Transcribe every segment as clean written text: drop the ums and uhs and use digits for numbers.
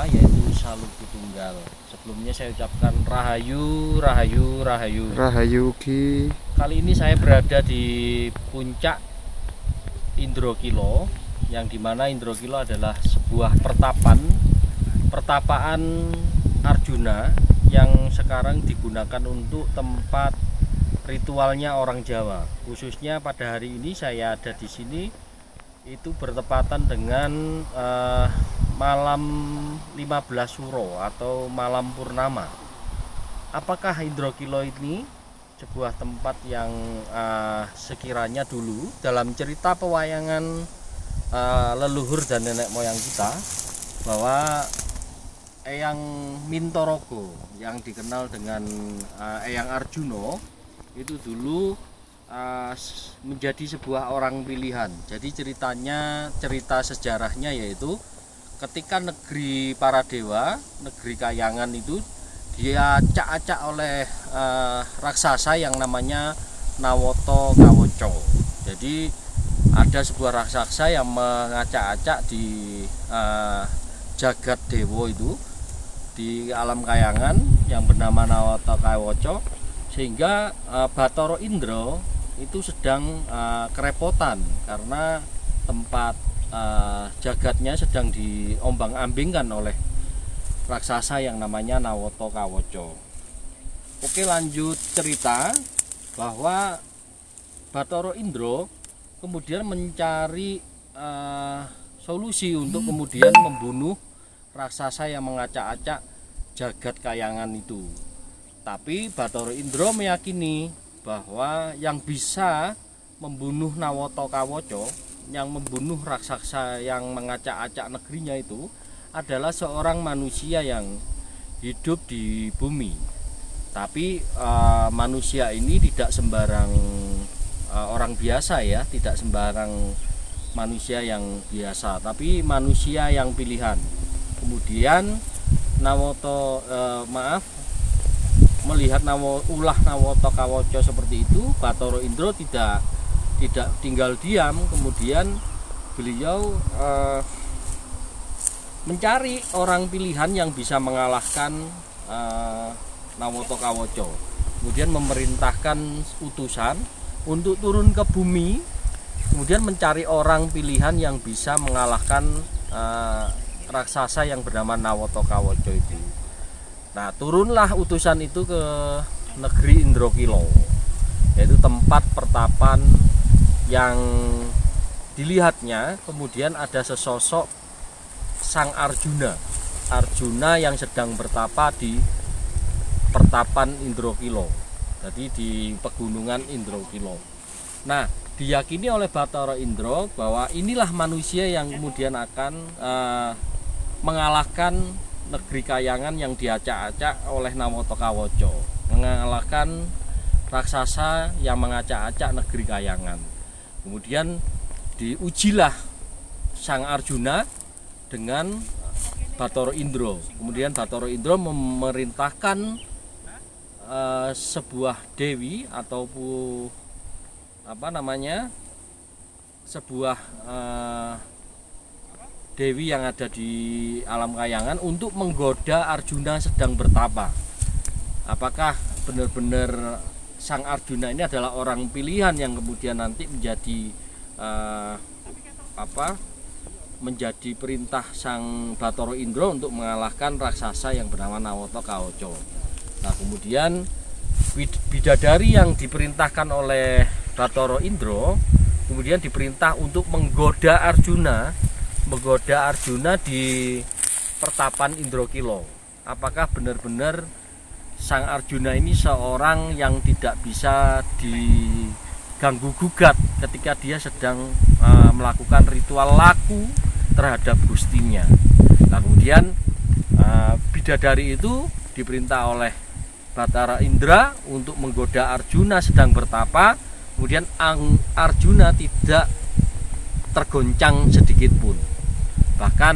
kita, yaitu Saluku Tunggal. Sebelumnya saya ucapkan Rahayu, Rahayu, Rahayu. Rahayu Ki. Kali ini saya berada di puncak Indrokilo, yang dimana Indrokilo adalah sebuah pertapaan Arjuna yang sekarang digunakan untuk tempat ritualnya orang Jawa. Khususnya pada hari ini saya ada di sini itu bertepatan dengan malam 15 Suro atau malam purnama. Apakah Indrokilo ini sebuah tempat yang sekiranya dulu dalam cerita pewayangan leluhur dan nenek moyang kita, bahwa Eyang Mintorogo yang dikenal dengan Eyang Arjuna itu dulu menjadi sebuah orang pilihan. Jadi cerita sejarahnya yaitu ketika negeri para dewa, negeri Kayangan itu dia acak-acak oleh raksasa yang namanya Nawoto Kawoco. Jadi ada sebuah raksasa yang mengacak-acak di jagat dewa itu di alam Kayangan yang bernama Nawoto Kawoco, sehingga Bathara Indra itu sedang kerepotan karena tempat jagatnya sedang diombang-ambingkan oleh raksasa yang namanya Nawoto Kawoco. Oke, lanjut cerita bahwa Bathara Indra kemudian mencari solusi untuk kemudian membunuh raksasa yang mengacak-acak jagat Kayangan itu. Tapi Bathara Indra meyakini bahwa yang bisa membunuh Nawoto Kawoco, yang membunuh raksasa yang mengacak-acak negerinya itu adalah seorang manusia yang hidup di bumi. Tapi manusia ini tidak sembarang orang biasa ya, tidak sembarang manusia yang biasa, tapi manusia yang pilihan. Kemudian Nawoto melihat ulah Nawoto Kawoco seperti itu, Bathara Indra tidak tinggal diam. Kemudian beliau mencari orang pilihan yang bisa mengalahkan Nawoto Kawoco. Kemudian memerintahkan utusan untuk turun ke bumi, kemudian mencari orang pilihan yang bisa mengalahkan raksasa yang bernama Nawoto Kawoco itu. Nah, turunlah utusan itu ke negeri Indrokilo, yaitu tempat pertapan yang dilihatnya kemudian ada sesosok Sang Arjuna yang sedang bertapa di pertapan Indrokilo, jadi di pegunungan Indrokilo. Nah, diyakini oleh Bathara Indra bahwa inilah manusia yang kemudian akan mengalahkan negeri Kayangan yang diacak-acak oleh Nawoto Kawoco, mengalahkan raksasa yang mengacak-acak negeri Kayangan. Kemudian diujilah Sang Arjuna dengan Bathara Indra. Kemudian Bathara Indra memerintahkan sebuah dewi ataupun sebuah dewi yang ada di alam Kayangan untuk menggoda Arjuna sedang bertapa. Apakah benar-benar Sang Arjuna ini adalah orang pilihan yang kemudian nanti menjadi menjadi perintah Sang Bathara Indra untuk mengalahkan raksasa yang bernama Nawoto Kawoco. Nah, kemudian bidadari yang diperintahkan oleh Bathara Indra kemudian diperintah untuk menggoda Arjuna di pertapan Indrokilo. Apakah benar-benar Sang Arjuna ini seorang yang tidak bisa diganggu gugat ketika dia sedang melakukan ritual laku terhadap gustinya. Nah, kemudian bidadari itu diperintah oleh Bathara Indra untuk menggoda Arjuna sedang bertapa. Kemudian Arjuna tidak tergoncang sedikit pun. Bahkan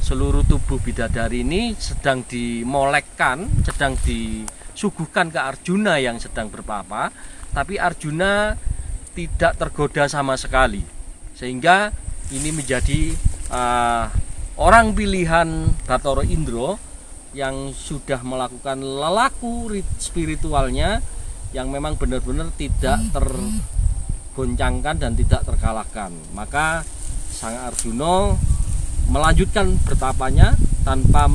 seluruh tubuh bidadari ini sedang dimolekkan, sedang disuguhkan ke Arjuna yang sedang bertapa, tapi Arjuna tidak tergoda sama sekali, sehingga ini menjadi orang pilihan Bathara Indra yang sudah melakukan lelaku spiritualnya yang memang benar-benar tidak tergoncangkan dan tidak terkalahkan. Maka Sang Arjuna melanjutkan bertapanya tanpa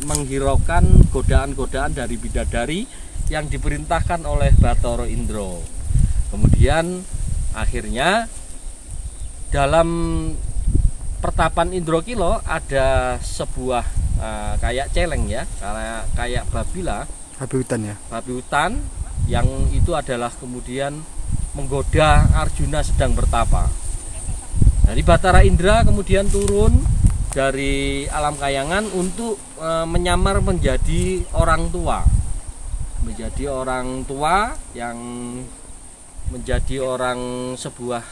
menghiraukan godaan-godaan dari bidadari yang diperintahkan oleh Bathara Indra. Kemudian akhirnya dalam pertapan Indrakila ada sebuah kayak celeng ya, kayak babi lah, babi hutan ya, babi hutan yang itu adalah kemudian menggoda Arjuna sedang bertapa. Dari Bathara Indra kemudian turun dari alam kayangan untuk menyamar menjadi orang tua, yang menjadi orang sebuah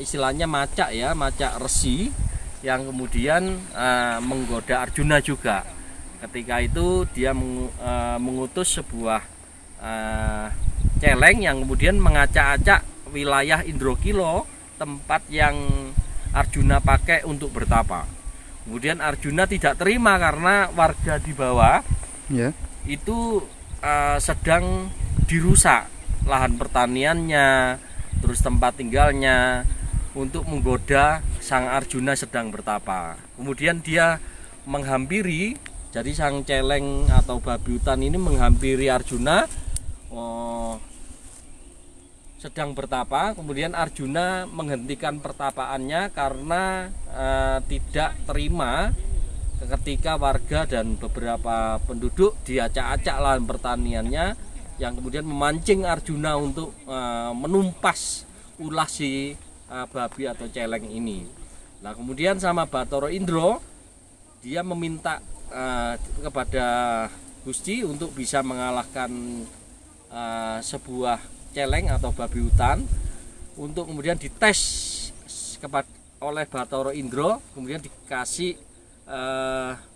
istilahnya macak ya, macak resi yang kemudian menggoda Arjuna juga. Ketika itu dia mengutus sebuah celeng yang kemudian mengacak-acak wilayah Indrakila, tempat yang Arjuna pakai untuk bertapa. Kemudian Arjuna tidak terima karena warga di bawah itu sedang dirusak lahan pertaniannya, terus tempat tinggalnya, untuk menggoda Sang Arjuna sedang bertapa. Kemudian dia menghampiri, jadi sang celeng atau babi hutan ini menghampiri Arjuna sedang bertapa. Kemudian Arjuna menghentikan pertapaannya karena tidak terima ketika warga dan beberapa penduduk diacak-acak lahan pertaniannya, yang kemudian memancing Arjuna untuk menumpas ulah si babi atau celeng ini. Nah kemudian sama Bathara Indra dia meminta kepada Gusti untuk bisa mengalahkan sebuah celeng atau babi hutan, untuk kemudian dites oleh Bathara Indra, kemudian dikasih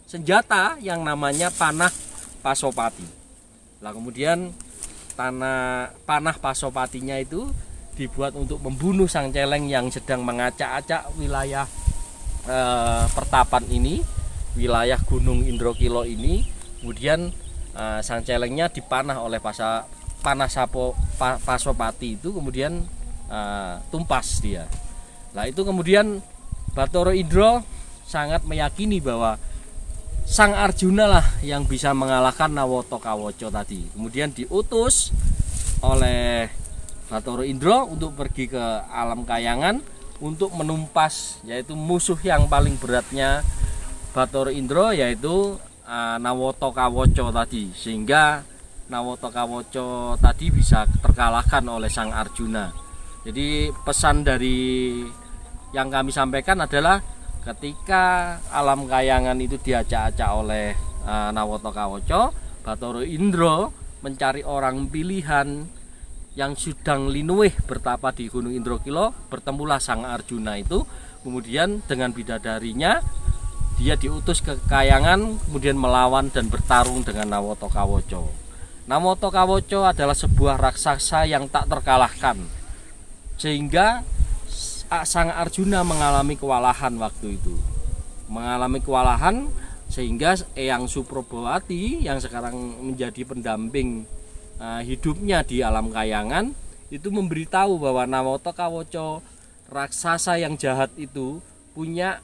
senjata yang namanya panah Pasopati. Nah kemudian panah Pasopatinya itu dibuat untuk membunuh sang celeng yang sedang mengacak-acak wilayah pertapan ini, wilayah Gunung Indrakila ini. Kemudian sang celengnya dipanah oleh panah Pasopati itu, kemudian tumpas dia. Nah itu kemudian Bathara Indra sangat meyakini bahwa Sang Arjuna lah yang bisa mengalahkan Nawatakawaca tadi. Kemudian diutus oleh Bathara Indra untuk pergi ke alam kayangan untuk menumpas, yaitu musuh yang paling beratnya Bathara Indra, yaitu Nawatakawaca tadi, sehingga Nawatakawaca tadi bisa terkalahkan oleh Sang Arjuna. Jadi pesan dari yang kami sampaikan adalah ketika alam kayangan itu diacak-acak oleh Nawatakawaca, Bathara Indra mencari orang pilihan yang sedang linuwih bertapa di Gunung Indrakila. Bertemulah Sang Arjuna itu, kemudian dengan bidadarinya dia diutus ke kayangan, kemudian melawan dan bertarung dengan Nawatakawaca. Nawatakawaca adalah sebuah raksasa yang tak terkalahkan, sehingga Sang Arjuna mengalami kewalahan waktu itu. Mengalami kewalahan sehingga Eyang Suprabawati yang sekarang menjadi pendamping hidupnya di alam kayangan itu memberitahu bahwa Nawatakawaca, raksasa yang jahat itu, punya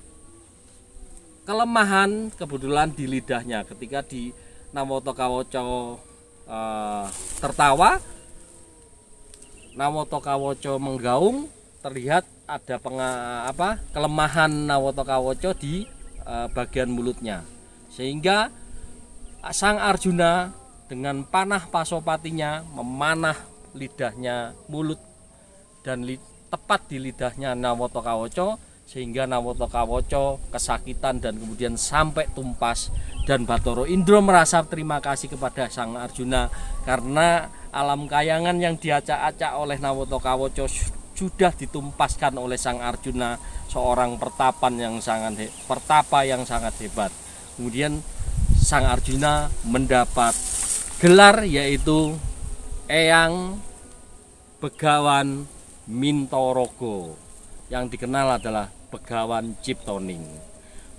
kelemahan kebetulan di lidahnya. Ketika di Nawatakawaca tertawa, Nawatakawaca menggaung, terlihat ada kelemahan Nawatakawaca di bagian mulutnya, sehingga Sang Arjuna dengan panah Pasopatinya memanah lidahnya, mulut dan tepat di lidahnya Nawatakawaca, sehingga Nawatakawaca kesakitan dan kemudian sampai tumpas. Dan Bathara Indra merasa terima kasih kepada Sang Arjuna karena alam kayangan yang diacak-acak oleh Nawatakawaca sudah ditumpaskan oleh Sang Arjuna, seorang pertapa yang sangat hebat. Kemudian Sang Arjuna mendapat gelar yaitu Eyang Begawan Mintaraga, yang dikenal adalah Begawan Ciptoning.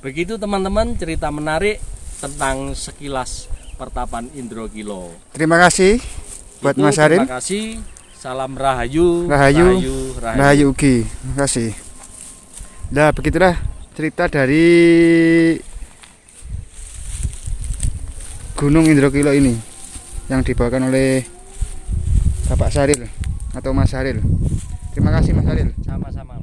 Begitu teman-teman cerita menarik tentang sekilas pertapan Indrokilo. Terima kasih buat Mas Haril. Terima kasih. Salam Rahayu. Rahayu Ugi. Terima kasih. Nah, begitulah cerita dari Gunung Indrokilo ini yang dibawakan oleh Bapak Saril atau Mas Haril. Terima kasih Mas Haril. Sama-sama.